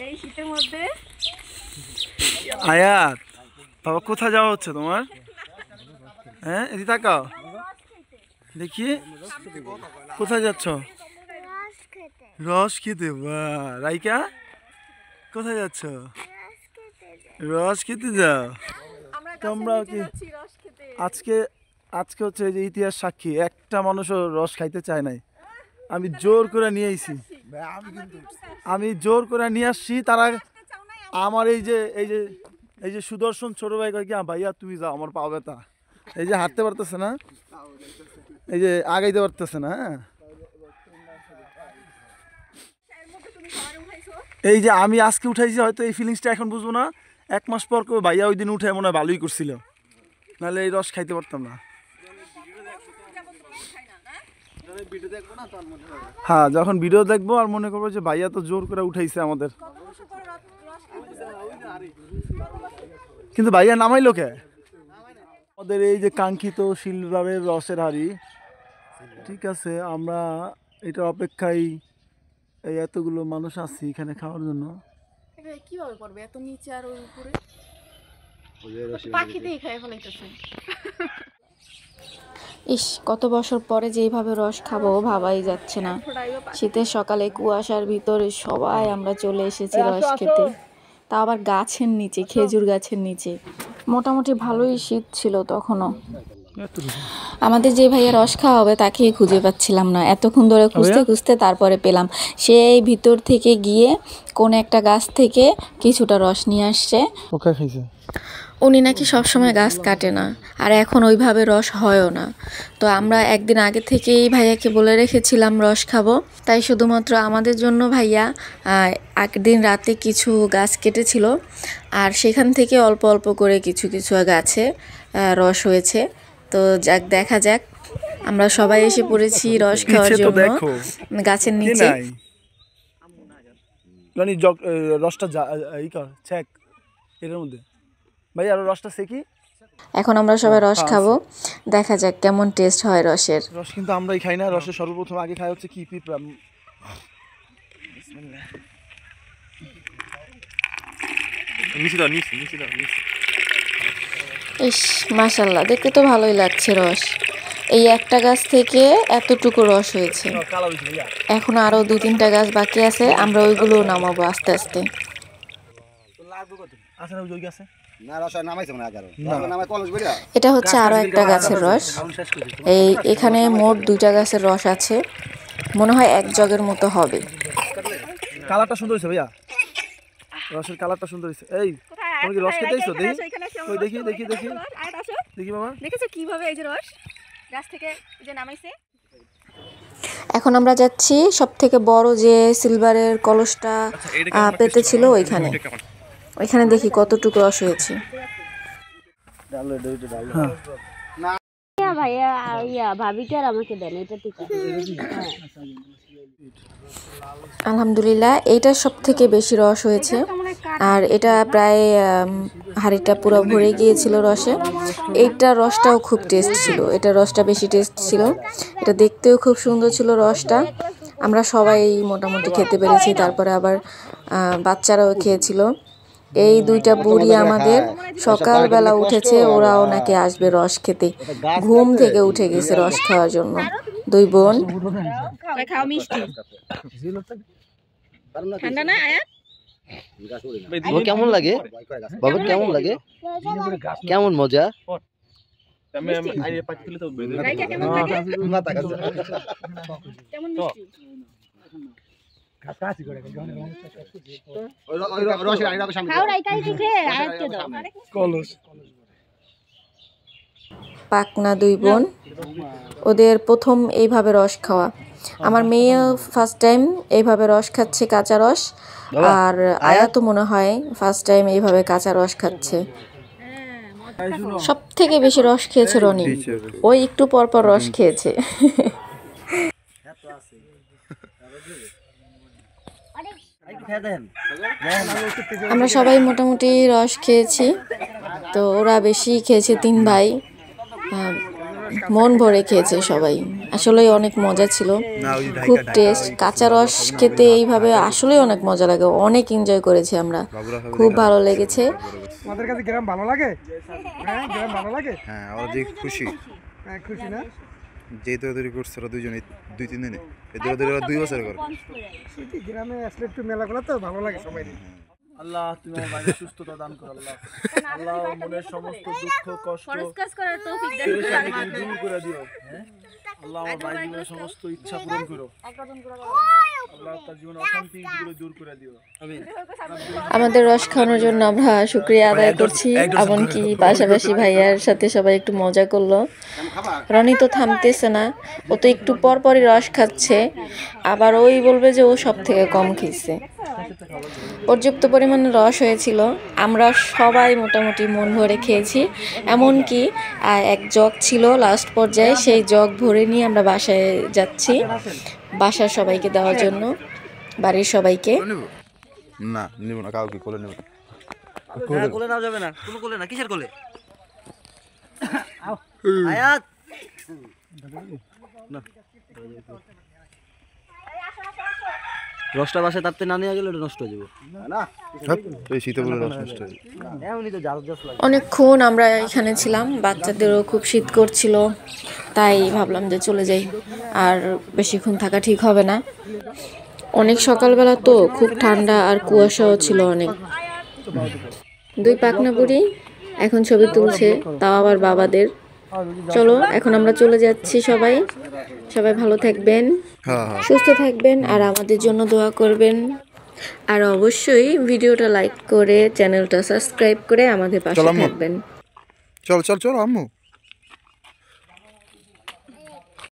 এই শীতের মধ্যে আয়াত বাবা কোথায় যাওয়া হচ্ছে তোমার? হ্যাঁ এদিকে তাকাও দেখি কোথায় যাচ্ছ? রস খেতে। বাহ রাইকা কোথায় যাচ্ছ? রস খেতে যাও তোমরা কি? আজকে আজকে হচ্ছে এই যে ইতিহাস সাক্ষী, একটা মানুষও রস খাইতে চায় নাই, আমি জোর করে নিয়ে আইছি, আমি জোর করে নিয়ে আসছি। তারা আমার এই যে এই যে এই যে সুদর্শন ছোট ভাই কয় কি ভাইয়া তুমি যাও, আমার পা ব্যথা, এই যে হাঁটতে পারতেছে না, এই যে আগাইতে পারতেছে না। হ্যাঁ এই যে আমি আজকে উঠাইছি, হয়তো এই ফিলিংসটা এখন বুঝবো না, 1 মাস পর কেউ ভাইয়া ওই দিন উঠে মনে হয় ভালোই করছিল, নাহলে এই রস খাইতে পারতাম না। হ্যাঁ যখন ভিডিও দেখবো আর মনে করবো যে ভাইয়া তো জোর করে উঠাইছে আমাদের, কিন্তু ভাইয়া নামাইলো কে? আমাদের এই যে কাঙ্ক্ষিত সিলভারের রসের হাড়ি, ঠিক আছে আমরা এটার অপেক্ষায় এই এতগুলো মানুষ আছি এখানে খাওয়ার জন্য। কিভাবে করবে এত নিচে আর ওর উপরে পাখিতেই খায় ফেলাইতেছে। ইস কত বছর পরে যেইভাবে রস খাবো ভাবাই যাচ্ছে না। শীতের সকালে কুয়াশার ভিতরে সবাই আমরা চলে এসেছি রস খেতে, তা আবার গাছের নিচে, খেজুর গাছের নিচে। মোটামুটি ভালোই শীত ছিল তখনও। আমাদের যে ভাইয়া রস খাওয়া হবে তাকেই খুঁজে পাচ্ছিলাম না, এতক্ষণ ধরে খুঁজতে খুঁজতে তারপরে পেলাম। সেই ভিতর থেকে গিয়ে কোন একটা গাছ থেকে কিছুটা রস নিয়ে আসছে। উনি নাকি সবসময় গাছ কাটে না, আর এখন ওইভাবে রস হয়ও না। তো আমরা একদিন আগে থেকেই ভাইয়াকে বলে রেখেছিলাম রস খাবো, তাই শুধুমাত্র আমাদের জন্য ভাইয়া আগের দিন রাতে কিছু গাছ কেটেছিল, আর সেখান থেকে অল্প অল্প করে কিছু কিছু গাছে রস হয়েছে। তো যাক দেখা যাক, আমরা সবাই এসে পড়েছি রস খাওয়ার জন্য গাছের নিচে। রসটা চেক এর মধ্যে ভাই, আর রসটা সেকি। এখন আমরা সবাই রস খাবো, দেখা যাক কেমন টেস্ট হয় রসের। রস কিন্তু আমরাই খাই না, রসের সর্বপ্রথম আগে খাই হচ্ছে কি পিঁপড়া। ইস মাশাআল্লাহ, দেখতে তো ভালোই লাগছে রস। এই একটা গাছ থেকে এতটুকু রস হয়েছে, এখন আরো 2-3টা গাছ বাকি আছে, আমরা ওইগুলো নামাবো আস্তে আস্তে। এটা হচ্ছে আরো একটা গাছের রস। এখানে মোট 2টা গাছের রস আছে, মনে হয় 1 জগের মতো হবে। কালারটা সুন্দর হয়েছে ভাইয়া, রসের কালারটা সুন্দর হয়েছে। এই তুমি কি রস খেতে আইছো? দেখি দেখি দেখি দেখি বাবা, দেখেছো কিভাবে এই যে রস গাছ থেকে যে নামাইছে। এখন আমরা যাচ্ছি সব থেকে বড় যে সিলভারের কলসটা পেতে ছিল ওইখানে, ওইখানে দেখি কতটুকু রস হয়েছে। আলহামদুলিল্লাহ এইটা সব থেকে বেশি রস হয়েছে, আর এটা প্রায় হাঁড়িটা পুরো ভরে গিয়েছিল রসে। এইটা রসটাও খুব টেস্ট ছিল, এটা রসটা বেশি টেস্ট ছিল, এটা দেখতেও খুব সুন্দর ছিল রসটা। আমরা সবাই মোটামুটি খেতে পেরেছি, তারপরে আবার বাচ্চারাও খেয়েছিল। এই 2টা বুড়ি আমাদের সকালবেলা উঠেছে, ওরাও নাকি আসবে রস খেতে, ঘুম থেকে উঠে গেছে রস খাওয়ার জন্য। 2 বোন। কেমন লাগে বাবা, কেমন লাগে, কেমন মজা? পাকনা 2 বোন, ওদের প্রথম এইভাবে রস খাওয়া। আমার মেয়ে ফার্স্ট টাইম এইভাবে রস খাচ্ছে, কাঁচা রস। আর আয়া তো মনে হয় ফার্স্ট টাইম এইভাবে কাঁচা রস খাচ্ছে। সব থেকে বেশি রস খেয়েছে রনি, ওই একটু পর পর রস খেয়েছে। আমরা সবাই মোটামুটি রস খেয়েছি, তো ওরা বেশি খেয়েছে 3 ভাই, মন ভরে খেয়েছে সবাই, আসলেই অনেক মজা ছিল, খুব টেস্ট। কাঁচা রস খেতে এইভাবে আসলেই অনেক মজা লাগে, অনেক এনজয় করেছি আমরা, খুব ভালো লেগেছে। আমাদের কাছে গ্রাম ভালো লাগে, হ্যাঁ গ্রাম ভালো লাগে, হ্যাঁ আমরা যে খুশি, হ্যাঁ খুশি না? যে তৈরি করছে ওরা দুইজনে 2-3 দিনে, এই ধরে 2 বছর করে। সেটি গ্রামে আসলে একটু মেলাগুলো তো ভালো লাগে সবাই। আল্লাহ তুমি আমার ভাইকে সুস্থতা দান করো আল্লাহ। আল্লাহ মনের সমস্ত দুঃখ কষ্ট কাজ করার তৌফিক দান পেরেশানি তুমি দূর করে দিও। আল্লাহ আমার ভাই জীবনের সমস্ত ইচ্ছা পূরণ করো। আল্লাহ তার জীবনে অশান্তিগুলো দূর করে দিও। আমিন। আমাদের রস খাওয়ানোর জন্য আমরা শুকরিয়া আদায় করছি, এমনকি পাশাপাশি ভাইয়ার সাথে সবাই একটু মজা করলো। রনি তো থামতেছে না, ও তো একটু পর পরই রস খাচ্ছে, আবার ওই বলবে যে ও সব থেকে কম খেয়েছে। পর্যাপ্ত পরিমাণে রস হয়েছিল, আমরা সবাই মোটামুটি মন ভরে খেয়েছি। এমনকি এক জগ ছিল লাস্ট পর্যায়ে, সেই জগ ভরে নিয়ে আমরা বাসায় যাচ্ছি বাসার সবাইকে দেওয়ার জন্য, বাড়ির সবাইকে। না নিব না, কাউকে কোলে নেব না। কোলে নাও যাবে না, কোনো কোলে না, কিসের কোলে? আয়াত রসটা বাসে তাতে না নিয়ে গেলে এটা নষ্ট হয়ে যাবে। এই শীতে বলে রস নষ্ট হয়ে যাবে। এমনই তো জাল জাস লাগে। অনেকক্ষণ আমরা এখানে ছিলাম, বাচ্চাদেরও খুব শীত করছিল, তাই ভাবলাম যে চলে যাই, আর বেশিক্ষণ থাকা ঠিক হবে না। অনেক সকালবেলা তো, খুব ঠান্ডা আর কুয়াশাও ছিল অনেক। 2 পাকনা বুড়ি এখন ছবি তুলছে, তাও আবার বাবাদের। চলো এখন আমরা চলে যাচ্ছি, সবাই সবাই ভালো থাকবেন, সুস্থ থাকবেন, আর আমাদের জন্য দোয়া করবেন। আর অবশ্যই ভিডিওটা লাইক করে চ্যানেলটা সাবস্ক্রাইব করে আমাদের পাশে থাকবেন। চল আম্মু।